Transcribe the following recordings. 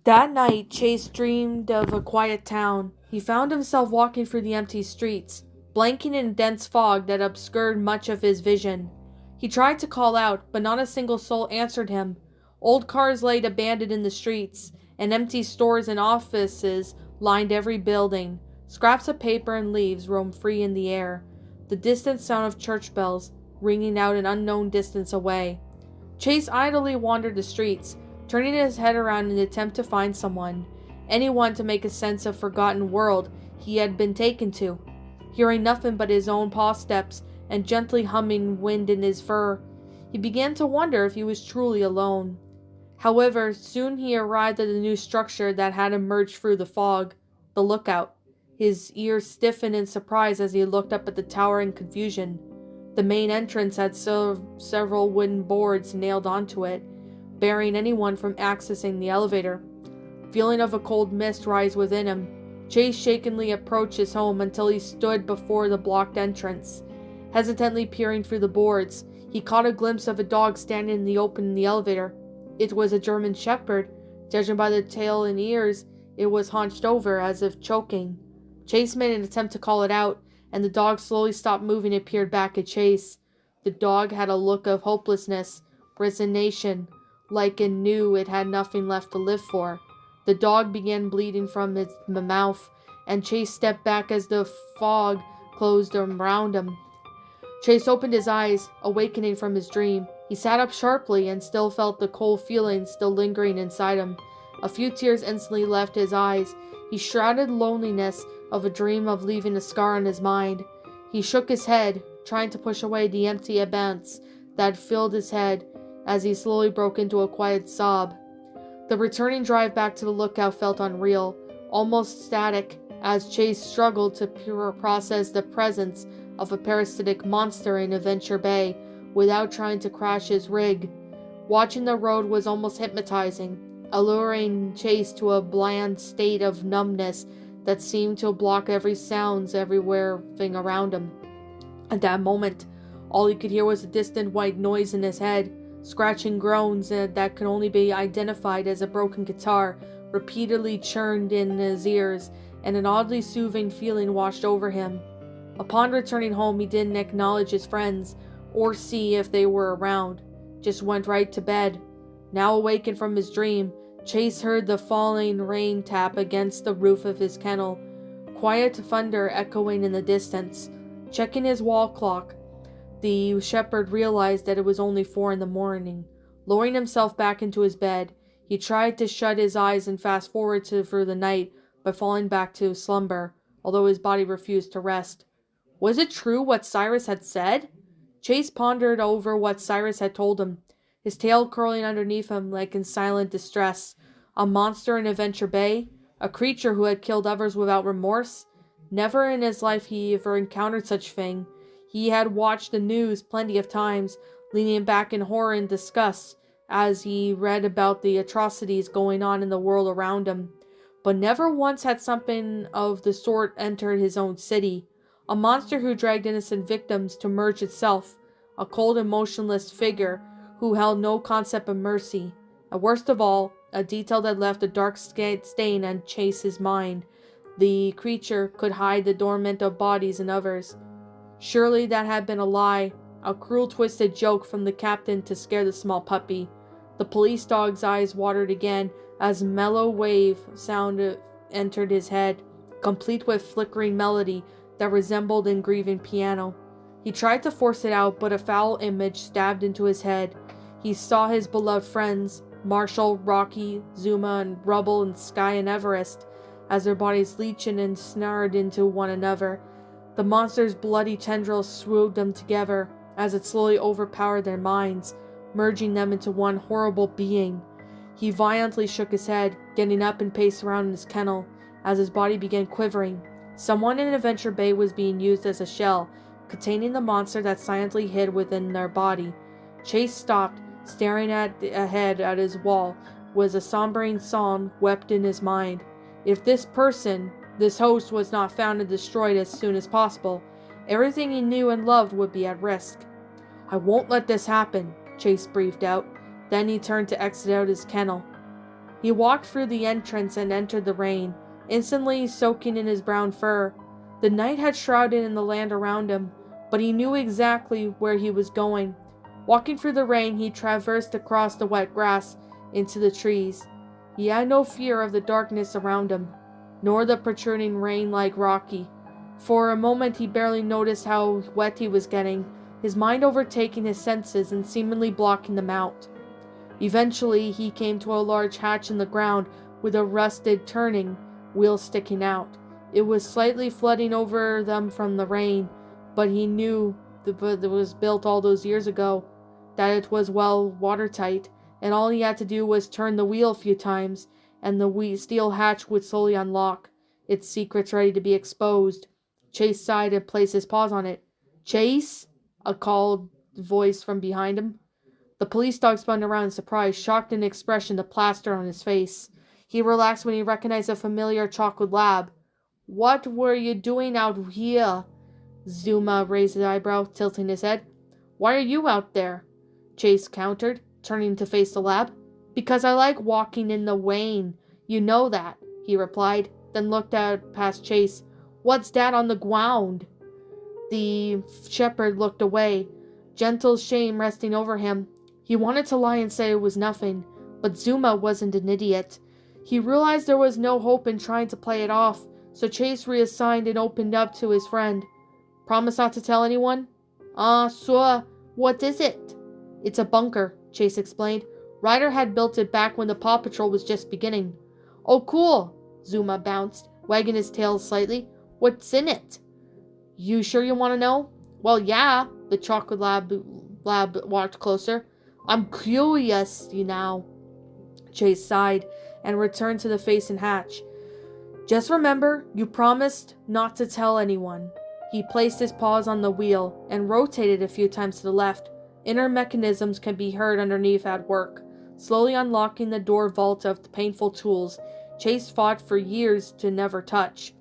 That night, Chase dreamed of a quiet town. He found himself walking through the empty streets, blanking in dense fog that obscured much of his vision. He tried to call out, but not a single soul answered him. Old cars laid abandoned in the streets, and empty stores and offices lined every building. Scraps of paper and leaves roamed free in the air, the distant sound of church bells ringing out an unknown distance away. Chase idly wandered the streets, turning his head around in an attempt to find anyone to make a sense of forgotten world he had been taken to. Hearing nothing but his own paw steps and gently humming wind in his fur, he began to wonder if he was truly alone. However, soon he arrived at the new structure that had emerged through the fog, the lookout. His ears stiffened in surprise as he looked up at the tower in confusion. The main entrance had several wooden boards nailed onto it, barring anyone from accessing the elevator. Feeling of a cold mist rise within him, Chase shakenly approached his home until he stood before the blocked entrance. Hesitantly peering through the boards, he caught a glimpse of a dog standing in the open in the elevator. It was a German shepherd. Judging by the tail and ears, it was hunched over, as if choking. Chase made an attempt to call it out, and the dog slowly stopped moving and peered back at Chase. The dog had a look of hopelessness, resignation, like it knew it had nothing left to live for. The dog began bleeding from its mouth, and Chase stepped back as the fog closed around him. Chase opened his eyes, awakening from his dream. He sat up sharply and still felt the cold feeling still lingering inside him. A few tears instantly left his eyes. He shrouded loneliness of a dream of leaving a scar on his mind. He shook his head, trying to push away the empty absence that filled his head as he slowly broke into a quiet sob. The returning drive back to the lookout felt unreal, almost static, as Chase struggled to process the presence of a parasitic monster in Adventure Bay without trying to crash his rig. Watching the road was almost hypnotizing, alluring Chase to a bland state of numbness that seemed to block every sounds everything around him. At that moment, all he could hear was a distant white noise in his head, scratching groans that could only be identified as a broken guitar repeatedly churned in his ears, and an oddly soothing feeling washed over him. Upon returning home, he didn't acknowledge his friends or see if they were around, just went right to bed. Now awakened from his dream, Chase heard the falling rain tap against the roof of his kennel, quiet thunder echoing in the distance. Checking his wall clock, the shepherd realized that it was only 4 in the morning. Lowering himself back into his bed, he tried to shut his eyes and fast forward through the night by falling back to slumber, although his body refused to rest. Was it true what Cyrus had said? Chase pondered over what Cyrus had told him, his tail curling underneath him like in silent distress. A monster in Adventure Bay? A creature who had killed others without remorse? Never in his life he ever encountered such thing. He had watched the news plenty of times, leaning back in horror and disgust as he read about the atrocities going on in the world around him. But never once had something of the sort entered his own city. A monster who dragged innocent victims to merge itself, a cold and motionless figure who held no concept of mercy. And worst of all, a detail that left a dark stain on Chase's mind. The creature could hide the dormant of bodies in others. Surely that had been a lie, a cruel twisted joke from the captain to scare the small puppy. The police dog's eyes watered again as mellow wave sound entered his head, complete with flickering melody that resembled a grieving piano. He tried to force it out, but a foul image stabbed into his head. He saw his beloved friends, Marshall, Rocky, Zuma, and Rubble, and Sky and Everest, as their bodies leached and snared into one another. The monster's bloody tendrils swooped them together as it slowly overpowered their minds, merging them into one horrible being. He violently shook his head, getting up and paced around in his kennel as his body began quivering. Someone in Adventure Bay was being used as a shell, containing the monster that silently hid within their body. Chase stopped, staring ahead at his wall, was a sombering song wept in his mind. If this host was not found and destroyed as soon as possible, everything he knew and loved would be at risk. "I won't let this happen," Chase breathed out. Then he turned to exit out his kennel. He walked through the entrance and entered the rain, instantly soaking in his brown fur. The night had shrouded in the land around him, but he knew exactly where he was going. Walking through the rain, he traversed across the wet grass into the trees. He had no fear of the darkness around him, nor the protruding rain like Rocky. For a moment he barely noticed how wet he was getting, his mind overtaking his senses and seemingly blocking them out. Eventually he came to a large hatch in the ground with a rusted turning wheel sticking out. It was slightly flooding over them from the rain, but he knew that it was built all those years ago, that it was well watertight, and all he had to do was turn the wheel a few times, and the steel hatch would slowly unlock, its secrets ready to be exposed. Chase sighed and placed his paws on it. "Chase!" a called voice from behind him. The police dog spun around in surprise, shocked in expression the plaster on his face. He relaxed when he recognized a familiar chocolate lab. "What were you doing out here?" Zuma raised his eyebrow, tilting his head. "Why are you out there?" Chase countered, turning to face the lab. "Because I like walking in the rain. You know that," he replied, then looked out past Chase. "What's that on the ground?" The shepherd looked away, gentle shame resting over him. He wanted to lie and say it was nothing, but Zuma wasn't an idiot. He realized there was no hope in trying to play it off, so Chase reassigned and opened up to his friend. "Promise not to tell anyone?" Sure. What is it?" "It's a bunker," Chase explained. "Ryder had built it back when the Paw Patrol was just beginning." "Oh, cool," Zuma bounced, wagging his tail slightly. "What's in it?" "You sure you want to know?" "Well, yeah." The chocolate lab walked closer. "I'm curious, you know." Chase sighed and returned to the face and hatch. "Just remember, you promised not to tell anyone." He placed his paws on the wheel and rotated a few times to the left. Inner mechanisms can be heard underneath at work, slowly unlocking the door vault of the painful tools Chase fought for years to never touch.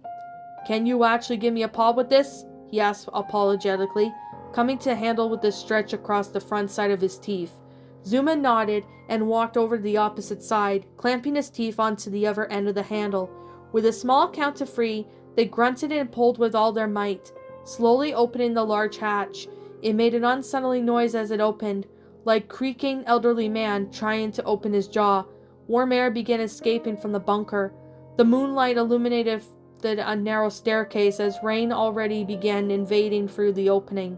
"Can you actually give me a paw with this?" he asked apologetically, coming to handle with a stretch across the front side of his teeth. Zuma nodded and walked over to the opposite side, clamping his teeth onto the other end of the handle. With a small count to 3, they grunted and pulled with all their might, slowly opening the large hatch. It made an unsettling noise as it opened, like creaking elderly man trying to open his jaw. Warm air began escaping from the bunker. The moonlight illuminated a narrow staircase as rain already began invading through the opening.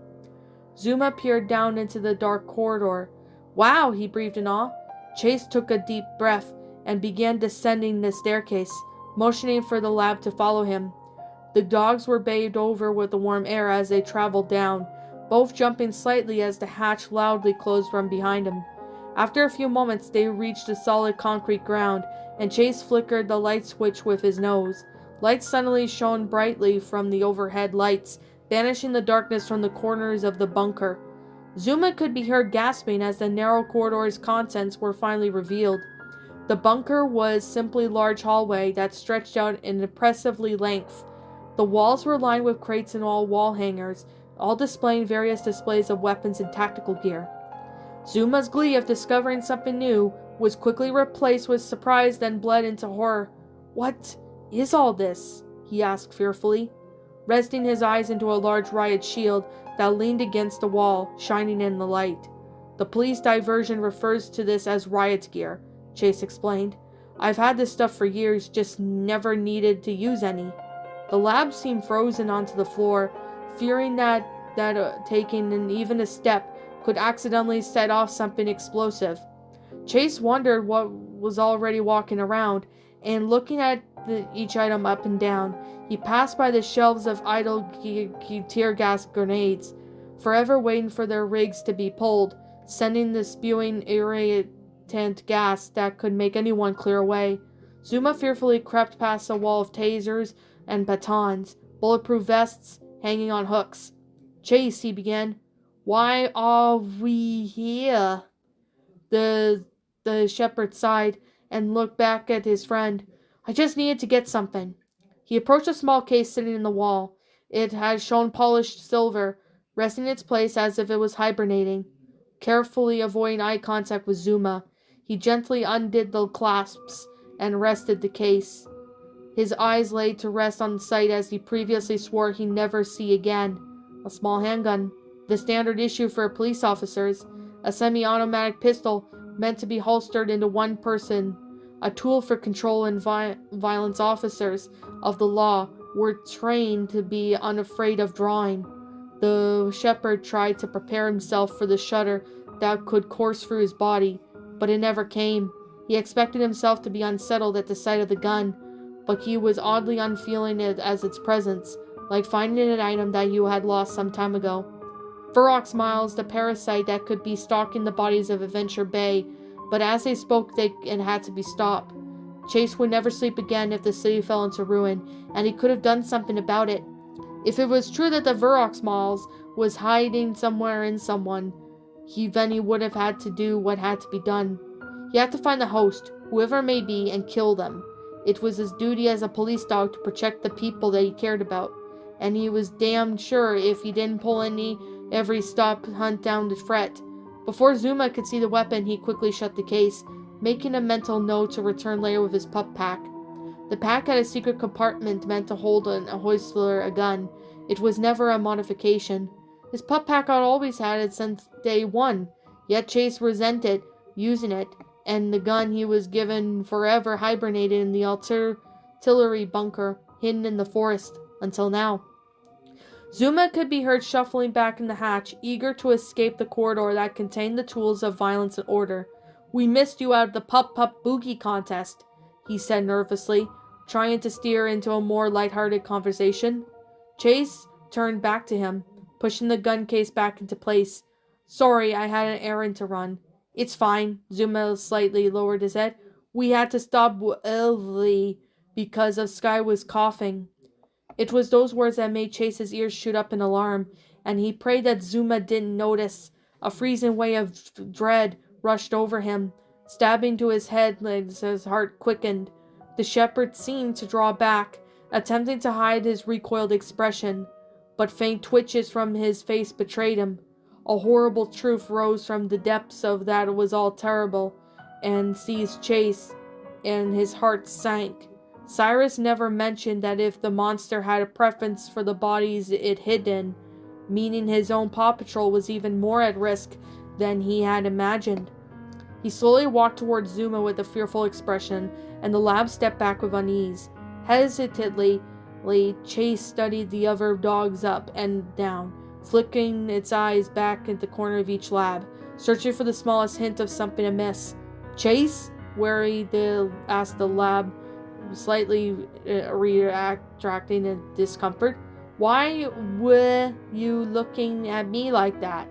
Zuma peered down into the dark corridor. "Wow," he breathed in awe. Chase took a deep breath and began descending the staircase, motioning for the lab to follow him. The dogs were bathed over with the warm air as they traveled down, both jumping slightly as the hatch loudly closed from behind him. After a few moments, they reached the solid concrete ground, and Chase flickered the light switch with his nose. Lights suddenly shone brightly from the overhead lights, banishing the darkness from the corners of the bunker. Zuma could be heard gasping as the narrow corridor's contents were finally revealed. The bunker was simply a large hallway that stretched out in impressively length. The walls were lined with crates and wall hangers, all displaying various displays of weapons and tactical gear. Zuma's glee of discovering something new was quickly replaced with surprise, then bled into horror. "What is all this?" he asked fearfully, resting his eyes into a large riot shield that leaned against the wall, shining in the light. "The police diversion refers to this as riot gear," Chase explained. "I've had this stuff for years, just never needed to use any." The lab seemed frozen onto the floor, fearing that taking even a step could accidentally set off something explosive. Chase wondered what was already walking around, and looking at each item up and down, he passed by the shelves of idle tear gas grenades, forever waiting for their rigs to be pulled, sending the spewing irritant gas that could make anyone clear away. Zuma fearfully crept past a wall of tasers and batons, bulletproof vests hanging on hooks. "Chase," he began. "Why are we here?" The shepherd sighed and looked back at his friend. "I just needed to get something." He approached a small case sitting in the wall. It had shown polished silver, resting in its place as if it was hibernating. Carefully avoiding eye contact with Zuma, he gently undid the clasps and rested the case. His eyes lay to rest on sight as he previously swore he'd never see again. A small handgun, the standard issue for police officers, a semi-automatic pistol meant to be holstered into one person, a tool for control and violence officers of the law were trained to be unafraid of drawing. The shepherd tried to prepare himself for the shudder that could course through his body, but it never came. He expected himself to be unsettled at the sight of the gun, but he was oddly unfeeling as its presence, like finding an item that you had lost some time ago. Varrock smiles, the parasite that could be stalking the bodies of Adventure Bay, but as they spoke, it had to be stopped. Chase would never sleep again if the city fell into ruin, and he could have done something about it. If it was true that the Varrock smiles was hiding somewhere in someone, then he would have had to do what had to be done. He had to find the host, whoever it may be, and kill them. It was his duty as a police dog to protect the people that he cared about, and he was damned sure if he didn't pull every stop hunt down the threat. Before Zuma could see the weapon, he quickly shut the case, making a mental note to return later with his pup pack. The pack had a secret compartment meant to hold a holster a gun. It was never a modification. His pup pack had always had it since day one, yet Chase resented using it, and the gun he was given forever hibernated in the artillery bunker hidden in the forest, until now. Zuma could be heard shuffling back in the hatch, eager to escape the corridor that contained the tools of violence and order. "We missed you out of the pup boogie contest," he said nervously, trying to steer into a more lighthearted conversation. Chase turned back to him, pushing the gun case back into place. "Sorry, I had an errand to run." "It's fine." Zuma slightly lowered his head. "We had to stop early because of Sky was coughing." It was those words that made Chase's ears shoot up in alarm, and he prayed that Zuma didn't notice. A freezing wave of dread rushed over him, stabbing to his head as his heart quickened. The shepherd seemed to draw back, attempting to hide his recoiled expression, but faint twitches from his face betrayed him. A horrible truth rose from the depths of that was all terrible, and seized Chase, and his heart sank. Cyrus never mentioned that if the monster had a preference for the bodies it hid in, meaning his own Paw Patrol was even more at risk than he had imagined. He slowly walked towards Zuma with a fearful expression, and the lab stepped back with unease. Hesitantly, Chase studied the other dogs up and down, flicking its eyes back at the corner of each lab, searching for the smallest hint of something amiss. "Chase?" asked the lab, slightly retracting in discomfort. "Why were you looking at me like that?"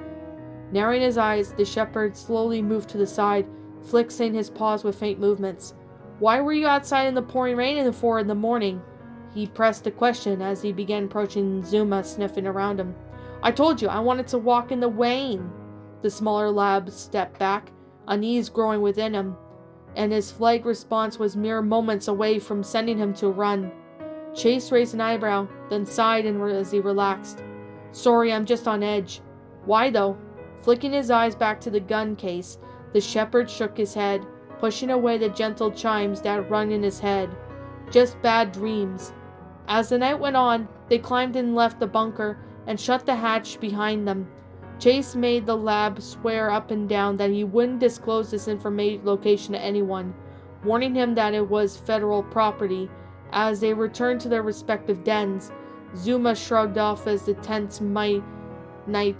Narrowing his eyes, the shepherd slowly moved to the side, flexing his paws with faint movements. "Why were you outside in the pouring rain in the 4 in the morning?" He pressed the question as he began approaching Zuma, sniffing around him. "I told you, I wanted to walk in the rain." The smaller lab stepped back, unease growing within him, and his flight response was mere moments away from sending him to a run. Chase raised an eyebrow, then sighed as he relaxed. "Sorry, I'm just on edge." "Why though?" Flicking his eyes back to the gun case, the shepherd shook his head, pushing away the gentle chimes that rung in his head. "Just bad dreams." As the night went on, they climbed and left the bunker and shut the hatch behind them. Chase made the lab swear up and down that he wouldn't disclose this location to anyone, warning him that it was federal property. As they returned to their respective dens, Zuma shrugged off as the tense night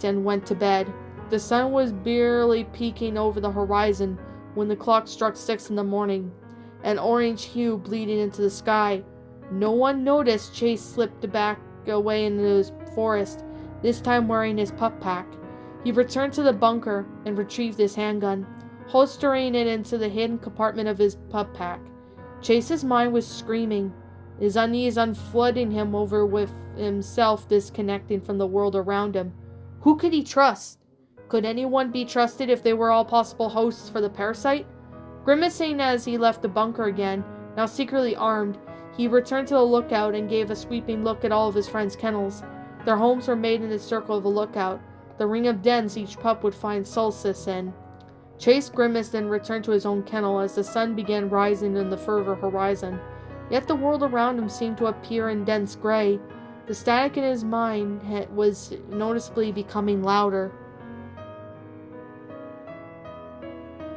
and went to bed. The sun was barely peeking over the horizon when the clock struck 6 in the morning, an orange hue bleeding into the sky. No one noticed Chase slipped back away into his forest, this time wearing his pup pack. He returned to the bunker and retrieved his handgun, holstering it into the hidden compartment of his pup pack. Chase's mind was screaming, his unease flooding him over with himself disconnecting from the world around him. Who could he trust? Could anyone be trusted if they were all possible hosts for the parasite? Grimacing as he left the bunker again, now secretly armed, he returned to the lookout and gave a sweeping look at all of his friends' kennels. Their homes were made in the circle of a lookout, the ring of dens each pup would find solace in. Chase grimaced and returned to his own kennel as the sun began rising in the further horizon. Yet the world around him seemed to appear in dense gray. The static in his mind was noticeably becoming louder.